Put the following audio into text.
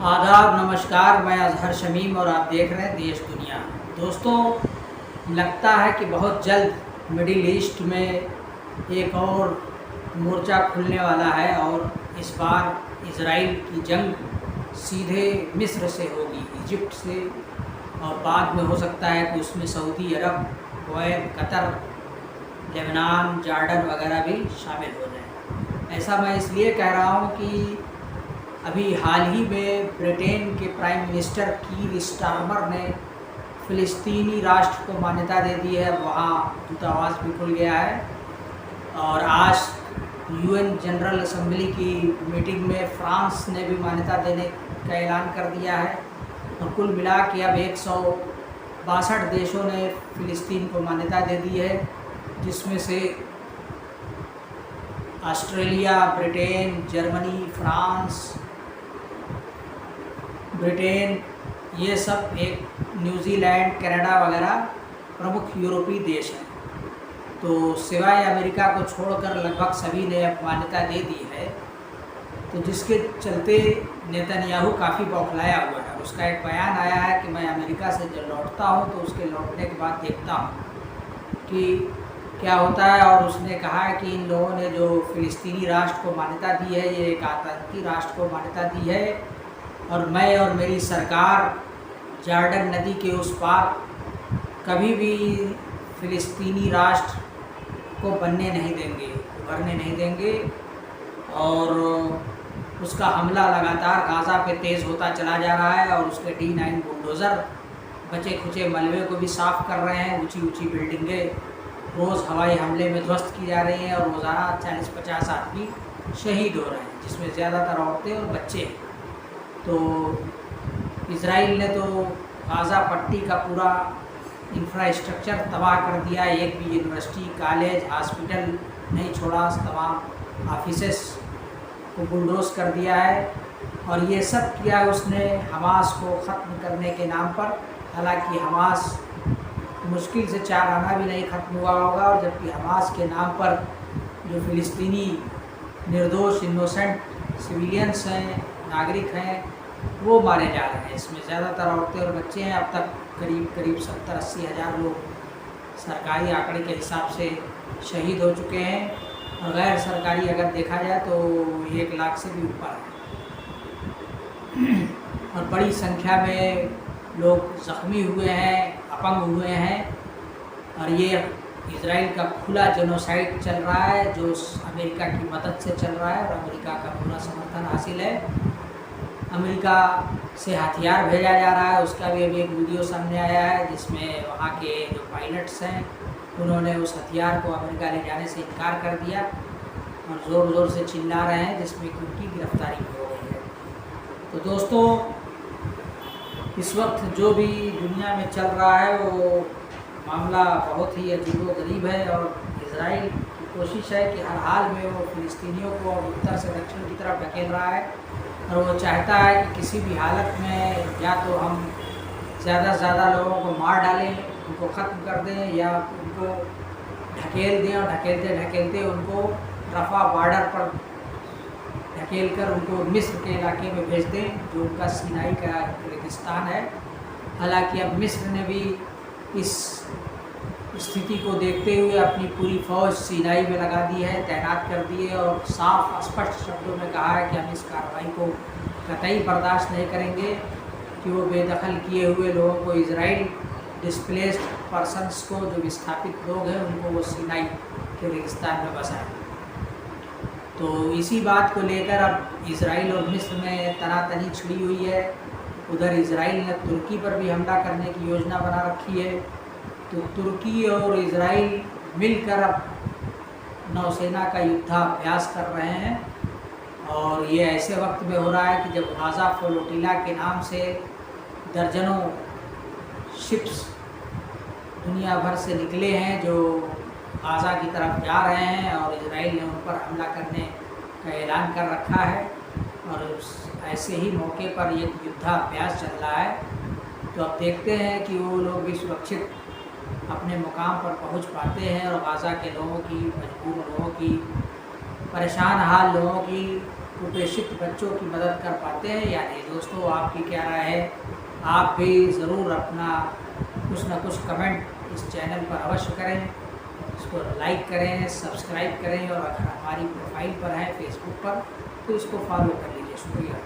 आदाब, नमस्कार। मैं अजहर शमीम और आप देख रहे हैं देश दुनिया। दोस्तों, लगता है कि बहुत जल्द मिडिल ईस्ट में एक और मोर्चा खुलने वाला है और इस बार इजराइल की जंग सीधे मिस्र से होगी, इजिप्ट से, और बाद में हो सकता है कि उसमें सऊदी अरब, कुवैत, कतर, लेबनान, जॉर्डन वगैरह भी शामिल हो जाएं। ऐसा मैं इसलिए कह रहा हूँ कि अभी हाल ही में ब्रिटेन के प्राइम मिनिस्टर कीर स्टारमर ने फ़िलिस्तीनी राष्ट्र को मान्यता दे दी है। वहाँ दूतावास भी खुल गया है और आज यूएन जनरल असेंबली की मीटिंग में फ्रांस ने भी मान्यता देने का ऐलान कर दिया है और कुल मिला के अब 162 देशों ने फ़िलिस्तीन को मान्यता दे दी है, जिसमें से Australia, Britain, Germany, France, Britain, ये सब, एक न्यूजीलैंड, कनाडा वगैरह प्रमुख यूरोपीय देश हैं। तो सिवाय अमेरिका को छोड़कर लगभग सभी ने मान्यता दे दी है। तो जिसके चलते नेतन्याहू काफ़ी बौखलाया हुआ है। उसका एक बयान आया है कि मैं अमेरिका से जब लौटता हूँ तो उसके लौटने के बाद देखता हूँ कि क्या होता है। और उसने कहा है कि इन लोगों ने जो फ़िलिस्तीनी राष्ट्र को मान्यता दी है, ये एक आतंकी राष्ट्र को मान्यता दी है और मैं और मेरी सरकार जॉर्डन नदी के उस पार कभी भी फ़िलिस्तीनी राष्ट्र को बनने नहीं देंगे, उभरने नहीं देंगे। और उसका हमला लगातार गाज़ा पे तेज़ होता चला जा रहा है और उसके D9 बुलडोज़र बचे खुचे मलबे को भी साफ़ कर रहे हैं। ऊंची ऊंची बिल्डिंगें रोज़ हवाई हमले में ध्वस्त की जा रही हैं और रोज़ाना 40-50 आदमी शहीद हो रहे हैं, जिसमें ज़्यादातर औरतें और बच्चे हैं। तो इजराइल ने तो गाज़ा पट्टी का पूरा इंफ्रास्ट्रक्चर तबाह कर दिया। एक भी यूनिवर्सिटी, कॉलेज, हॉस्पिटल नहीं छोड़ा, तमाम ऑफिसेस को बुलडोज कर दिया है। और ये सब किया उसने हमास को ख़त्म करने के नाम पर। हालांकि हमास मुश्किल से 4 आना भी नहीं ख़त्म हुआ होगा, और जबकि हमास के नाम पर जो फ़िलिस्तीनी निर्दोष इनोसेंट सिविलियंस हैं, नागरिक हैं, वो मारे जा रहे हैं। इसमें ज़्यादातर औरतें और बच्चे हैं। अब तक करीब 70-80 हज़ार लोग सरकारी आंकड़े के हिसाब से शहीद हो चुके हैं और गैर सरकारी अगर देखा जाए तो 1 लाख से भी ऊपर है। और बड़ी संख्या में लोग ज़ख्मी हुए हैं, अपंग हुए हैं। और ये इजराइल का खुला जेनोसाइड चल रहा है, जो अमेरिका की मदद से चल रहा है और अमेरिका का पूरा समर्थन हासिल है। अमेरिका से हथियार भेजा जा रहा है, उसका भी अभी एक वीडियो सामने आया है जिसमें वहाँ के जो पायलट्स हैं उन्होंने उस हथियार को अमेरिका ले जाने से इनकार कर दिया और ज़ोर ज़ोर से चिल्ला रहे हैं, जिसमें कि उनकी गिरफ्तारी भी हो गई है। तो दोस्तों, इस वक्त जो भी दुनिया में चल रहा है वो मामला बहुत ही अजीबोगरीब है और इजराइल की कोशिश है कि हर हाल में वो फ़िलिस्तीनियों को उत्तर से दक्षिण की तरफ ढकेल रहा है और वो चाहता है कि किसी भी हालत में या तो हम ज़्यादा से ज़्यादा लोगों को मार डालें, उनको ख़त्म कर दें, या उनको ढकेल दें और ढकेलते ढकेलते उनको रफ़ा बॉर्डर पर ढकेल कर उनको मिस्र के इलाके में भेज दें, जो उनका सीनाई का रेगिस्तान है। हालांकि अब मिस्र ने भी इस स्थिति को देखते हुए अपनी पूरी फ़ौज सीनाई में लगा दी है, तैनात कर दी है और साफ स्पष्ट शब्दों में कहा है कि हम इस कार्रवाई को कतई बर्दाश्त नहीं करेंगे कि वो बेदखल किए हुए लोगों को, इजराइल डिस्प्लेस्ड पर्सनस को, जो विस्थापित लोग हैं, उनको वो सीनाई के रेगिस्तान में बसाएं। तो इसी बात को लेकर अब इजराइल और मिस्र में तनातनी छिड़ी हुई है। उधर इजराइल ने तुर्की पर भी हमला करने की योजना बना रखी है। तो तुर्की और इजराइल मिलकर अब नौसेना का युद्धाभ्यास कर रहे हैं और ये ऐसे वक्त में हो रहा है कि जब गाज़ा फ्लोटिला के नाम से दर्जनों शिप्स दुनिया भर से निकले हैं जो गाज़ा की तरफ जा रहे हैं और इजराइल ने उन पर हमला करने का ऐलान कर रखा है। और ऐसे ही मौके पर ये युद्धाभ्यास चल रहा है। तो अब देखते हैं कि वो लोग भी सुरक्षित अपने मुकाम पर पहुंच पाते हैं और गाज़ा के लोगों की, मजबूर लोगों की, परेशान हाल लोगों की कुपोषित बच्चों की मदद कर पाते हैं या नहीं। दोस्तों, आपकी क्या राय है? आप भी ज़रूर अपना कुछ ना कुछ कमेंट इस चैनल पर अवश्य करें, इसको लाइक करें, सब्सक्राइब करें और अगर हमारी प्रोफाइल पर है फेसबुक पर तो इसको फॉलो कर लीजिए। शुक्रिया।